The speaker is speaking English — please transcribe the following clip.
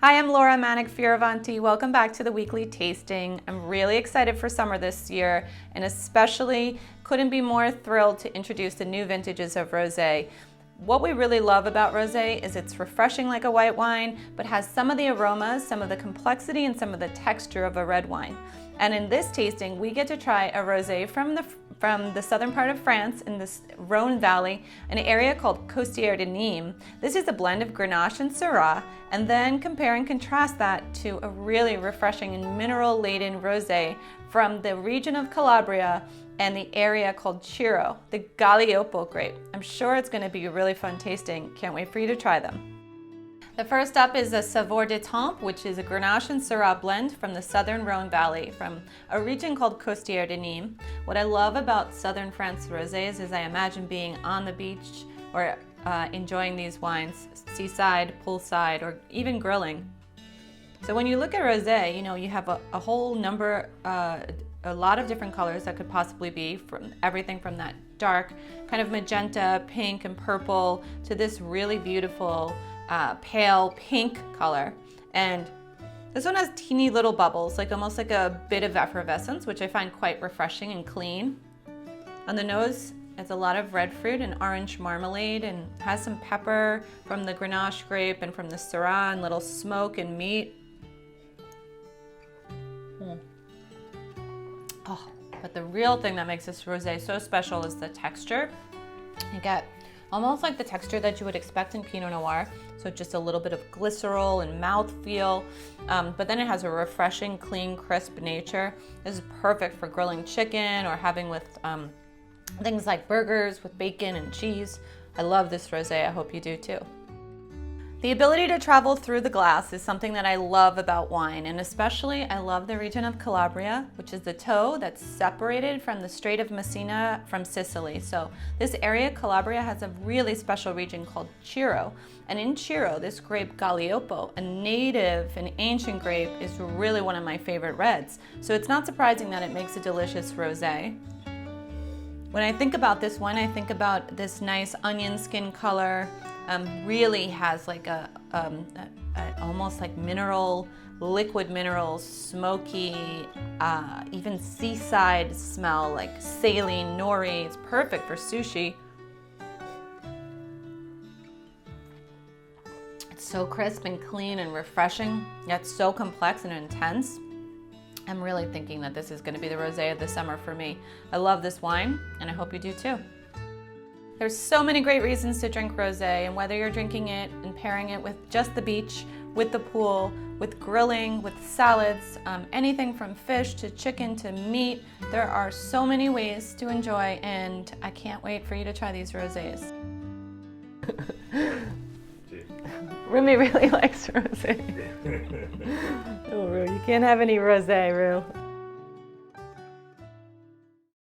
Hi, I'm Laura Maniec Fioravanti. Welcome back to the Weekly Tasting. I'm really excited for summer this year, and especially couldn't be more thrilled to introduce the new vintages of Rosé. What we really love about Rosé is it's refreshing like a white wine, but has some of the aromas, some of the complexity, and some of the texture of a red wine. And in this tasting, we get to try a Rosé from the southern part of France in this Rhone Valley, an area called Costières de Nîmes. This is a blend of Grenache and Syrah, and then compare and contrast that to a really refreshing and mineral-laden Rosé from the region of Calabria and the area called Ciro, the Galliopo grape. I'm sure it's going to be a really fun tasting. Can't wait for you to try them. The first up is a Saveur d'Étampes, which is a Grenache and Syrah blend from the southern Rhone Valley from a region called Costières de Nîmes. What I love about southern France rosés is I imagine being on the beach or enjoying these wines, seaside, poolside, or even grilling. So when you look at rosé, you have a whole number, a lot of different colors that could possibly be, from everything from that dark kind of magenta, pink, and purple to this really beautiful pale pink color. And this one has teeny little bubbles, almost like a bit of effervescence, which I find quite refreshing and clean. On the nose, it's a lot of red fruit and orange marmalade, and has some pepper from the Grenache grape and from the Syrah, and little smoke and meat. Oh, but the real thing that makes this rosé so special is the texture. You get almost like the texture that you would expect in Pinot Noir, so just a little bit of glycerol and mouthfeel, but then it has a refreshing, clean, crisp nature. This is perfect for grilling chicken or having with things like burgers with bacon and cheese. I love this rosé. I hope you do too. The ability to travel through the glass is something that I love about wine, and especially I love the region of Calabria, which is the toe that's separated from the Strait of Messina from Sicily. So this area, Calabria, has a really special region called Ciro. And in Ciro, this grape Galliopo, a native and ancient grape, is really one of my favorite reds. So it's not surprising that it makes a delicious rosé. When I think about this wine, I think about this nice onion skin color. Really has like a almost like liquid mineral, smoky, even seaside smell, like saline, nori. It's perfect for sushi. It's so crisp and clean and refreshing, yet so complex and intense. I'm really thinking that this is going to be the rosé of the summer for me. I love this wine, and I hope you do too. There's so many great reasons to drink rosé, and whether you're drinking it and pairing it with just the beach, with the pool, with grilling, with salads, anything from fish to chicken to meat, there are so many ways to enjoy, and I can't wait for you to try these rosés. Rumi really likes rosé. Oh, Ru, you can't have any rosé, Ru.